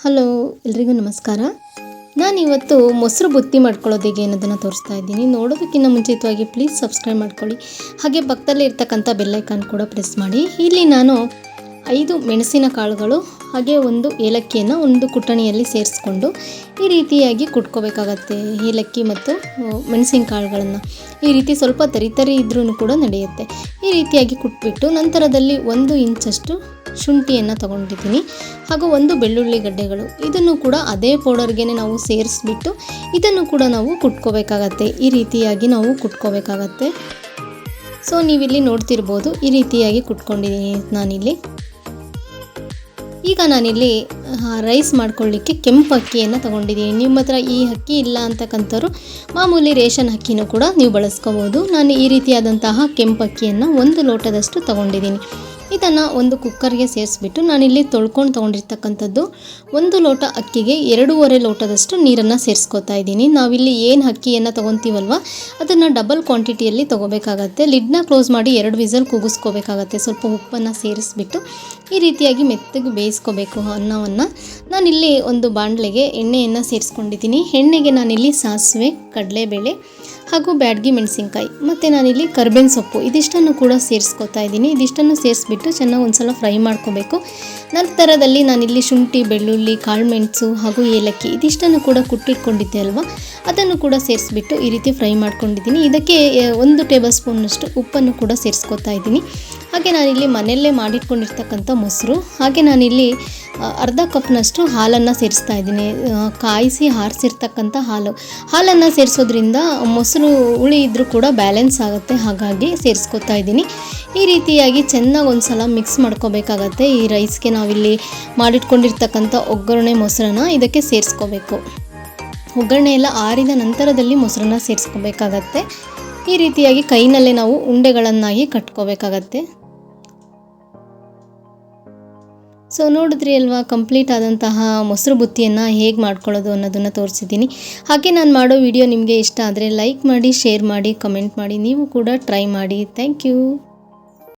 Hello, ಎಲ್ರಿಗೂ ನಮಸ್ಕಾರ. ನಾನಿವತ್ತು ಮೊಸರು ಬುತ್ತಿ ಮಾಡ್ಕೊಳ್ಳೋದು ಹೇಗೆ ಅನ್ನೋದನ್ನು ತೋರಿಸ್ತಾ ಇದ್ದೀನಿ. ನೋಡೋದಕ್ಕಿಂತ ಮುಂಚಿತವಾಗಿ ಪ್ಲೀಸ್ ಸಬ್ಸ್ಕ್ರೈಬ್ ಮಾಡ್ಕೊಳ್ಳಿ. ಹಾಗೆ ಪಕ್ಕದಲ್ಲೇ ಇರ್ತಕ್ಕಂಥ ಬೆಲ್ಲೈಕಾನ್ ಕೂಡ ಪ್ರೆಸ್ ಮಾಡಿ. ಇಲ್ಲಿ ನಾನು 5 ಮೆಣಸಿನ ಕಾಳುಗಳು ಹಾಗೆ ಒಂದು ಏಲಕ್ಕಿಯನ್ನು ಒಂದು ಕುಟ್ಟಣಿಯಲ್ಲಿ ಸೇರಿಸ್ಕೊಂಡು ಈ ರೀತಿಯಾಗಿ ಕುಟ್ಕೋಬೇಕಾಗತ್ತೆ. ಏಲಕ್ಕಿ ಮತ್ತು ಮೆಣಸಿನ ಕಾಳುಗಳನ್ನು ಈ ರೀತಿ ಸ್ವಲ್ಪ ತರಿ ಇದ್ರೂ ಕೂಡ ನಡೆಯುತ್ತೆ. ಈ ರೀತಿಯಾಗಿ ಕುಟ್ಬಿಟ್ಟು ನಂತರದಲ್ಲಿ 1 ಇಂಚಷ್ಟು ಶುಂಠಿಯನ್ನು ತಗೊಂಡಿದ್ದೀನಿ ಹಾಗೂ 1 ಬೆಳ್ಳುಳ್ಳಿ ಗಡ್ಡೆಗಳು. ಇದನ್ನು ಕೂಡ ಅದೇ ಪೌಡರ್ಗೆ ನಾವು ಸೇರಿಸ್ಬಿಟ್ಟು ಇದನ್ನು ಕೂಡ ನಾವು ಕುಟ್ಕೋಬೇಕಾಗತ್ತೆ. ಈ ರೀತಿಯಾಗಿ ನಾವು ಕುಟ್ಕೋಬೇಕಾಗತ್ತೆ. ಸೊ ನೀವಿಲ್ಲಿ ನೋಡ್ತಿರ್ಬೋದು, ಈ ರೀತಿಯಾಗಿ ಕುಟ್ಕೊಂಡಿದ್ದೀನಿ ನಾನಿಲ್ಲಿ. ಈಗ ನಾನಿಲ್ಲಿ ರೈಸ್ ಮಾಡ್ಕೊಳ್ಳಿಕ್ಕೆ ಕೆಂಪು ಅಕ್ಕಿಯನ್ನು ತೊಗೊಂಡಿದ್ದೀನಿ. ನಿಮ್ಮ ಹತ್ರ ಈ ಅಕ್ಕಿ ಇಲ್ಲ ಅಂತಕ್ಕಂಥವ್ರು ಮಾಮೂಲಿ ರೇಷನ್ ಅಕ್ಕಿನೂ ಕೂಡ ನೀವು ಬಳಸ್ಕೋಬೋದು. ನಾನು ಈ ರೀತಿಯಾದಂತಹ ಕೆಂಪು ಅಕ್ಕಿಯನ್ನು 1 ಲೋಟದಷ್ಟು ತೊಗೊಂಡಿದ್ದೀನಿ. ಇದನ್ನು ಒಂದು ಕುಕ್ಕರ್ಗೆ ಸೇರಿಸ್ಬಿಟ್ಟು ನಾನಿಲ್ಲಿ ತೊಗೊಂಡಿರ್ತಕ್ಕಂಥದ್ದು 1 ಲೋಟ ಅಕ್ಕಿಗೆ 2.5 ಲೋಟದಷ್ಟು ನೀರನ್ನು ಸೇರಿಸ್ಕೊತಾ ಇದ್ದೀನಿ. ನಾವಿಲ್ಲಿ ಏನು ಅಕ್ಕಿಯನ್ನು ತೊಗೊತೀವಲ್ವ ಅದನ್ನು ಡಬಲ್ ಕ್ವಾಂಟಿಟಿಯಲ್ಲಿ ತೊಗೋಬೇಕಾಗತ್ತೆ. ಲಿಡ್ನ ಕ್ಲೋಸ್ ಮಾಡಿ 2 ವಿಸಲ್ ಕೂಗಿಸ್ಕೋಬೇಕಾಗತ್ತೆ. ಸ್ವಲ್ಪ ಉಪ್ಪನ್ನು ಸೇರಿಸ್ಬಿಟ್ಟು ಈ ರೀತಿಯಾಗಿ ಮೆತ್ತಗೆ ಬೇಯಿಸ್ಕೋಬೇಕು ಅನ್ನವನ್ನು. ನಾನಿಲ್ಲಿ ಒಂದು ಬಾಣಲೆಗೆ ಎಣ್ಣೆಯನ್ನು ಸೇರಿಸ್ಕೊಂಡಿದ್ದೀನಿ. ಎಣ್ಣೆಗೆ ನಾನಿಲ್ಲಿ ಸಾಸಿವೆ, ಕಡಲೆಬೇಳೆ ಹಾಗೂ ಬ್ಯಾಡಗಿ ಮೆಣಸಿನ್ಕಾಯಿ ಮತ್ತು ನಾನಿಲ್ಲಿ ಕರ್ಬೇವಿನ ಸೊಪ್ಪು ಇದಿಷ್ಟನ್ನು ಕೂಡ ಸೇರಿಸ್ಕೊತಾ ಇದ್ದೀನಿ. ಇದಿಷ್ಟನ್ನು ಸೇರಿಸ್ಬಿಟ್ಟು ಚೆನ್ನಾಗಿ ಒಂದು ಸಲ ಫ್ರೈ ಮಾಡ್ಕೋಬೇಕು. ನಂತರದಲ್ಲಿ ನಾನಿಲ್ಲಿ ಶುಂಠಿ, ಬೆಳ್ಳುಳ್ಳಿ, ಕಾಳುಮೆಣಸು ಹಾಗೂ ಏಲಕ್ಕಿ ಇದಿಷ್ಟನ್ನು ಕೂಡ ಕುಟ್ಟಿಟ್ಕೊಂಡಿದ್ದೆ ಅಲ್ವಾ, ಅದನ್ನು ಕೂಡ ಸೇರಿಸ್ಬಿಟ್ಟು ಈ ರೀತಿ ಫ್ರೈ ಮಾಡ್ಕೊಂಡಿದ್ದೀನಿ. ಇದಕ್ಕೆ 1 ಟೇಬಲ್ ಸ್ಪೂನ್ನಷ್ಟು ಉಪ್ಪನ್ನು ಕೂಡ ಸೇರಿಸ್ಕೊತಾ ಇದ್ದೀನಿ. ಹಾಗೆ ನಾನಿಲ್ಲಿ ಮನೆಯಲ್ಲೇ ಮಾಡಿಟ್ಕೊಂಡಿರ್ತಕ್ಕಂಥ ಮೊಸರು, ಹಾಗೆ ನಾನಿಲ್ಲಿ ಅರ್ಧ ಕಪ್ನಷ್ಟು ಹಾಲನ್ನು ಸೇರಿಸ್ತಾ ಇದ್ದೀನಿ. ಕಾಯಿಸಿ ಆರಿಸಿರ್ತಕ್ಕಂಥ ಹಾಲನ್ನು ಸೇರಿಸೋದ್ರಿಂದ ಮೊಸರು ಹುಳಿ ಇದ್ದರೂ ಕೂಡ ಬ್ಯಾಲೆನ್ಸ್ ಆಗುತ್ತೆ, ಹಾಗಾಗಿ ಸೇರಿಸ್ಕೊತಾ ಇದ್ದೀನಿ. ಈ ರೀತಿಯಾಗಿ ಚೆನ್ನಾಗಿ ಒಂದು ಸಲ ಮಿಕ್ಸ್ ಮಾಡ್ಕೋಬೇಕಾಗತ್ತೆ. ಈ ರೈಸ್ಗೆ ನಾವಿಲ್ಲಿ ಮಾಡಿಟ್ಕೊಂಡಿರ್ತಕ್ಕಂಥ ಒಗ್ಗರಣೆ ಮೊಸರನ್ನ ಇದಕ್ಕೆ ಸೇರಿಸ್ಕೋಬೇಕು. ಒಗ್ಗರಣೆ ಎಲ್ಲ ಆರಿದ ನಂತರದಲ್ಲಿ ಮೊಸರನ್ನ ಸೇರಿಸ್ಕೋಬೇಕಾಗತ್ತೆ. ಈ ರೀತಿಯಾಗಿ ಕೈನಲ್ಲೇ ನಾವು ಉಂಡೆಗಳನ್ನಾಗಿ ಕಟ್ಕೋಬೇಕಾಗತ್ತೆ. ಸೊ ನೋಡಿದ್ರಿ ಅಲ್ವಾ, ಕಂಪ್ಲೀಟ್ ಆದಂತಹ ಮೊಸರು ಬುತ್ತಿಯನ್ನು ಹೇಗೆ ಮಾಡ್ಕೊಳ್ಳೋದು ಅನ್ನೋದನ್ನು ತೋರಿಸಿದ್ದೀನಿ. ಹಾಗೆ ನಾನು ಮಾಡೋ ವಿಡಿಯೋ ನಿಮಗೆ ಇಷ್ಟ ಆದರೆ ಲೈಕ್ ಮಾಡಿ, ಶೇರ್ ಮಾಡಿ, ಕಮೆಂಟ್ ಮಾಡಿ. ನೀವು ಕೂಡ ಟ್ರೈ ಮಾಡಿ. Thank you.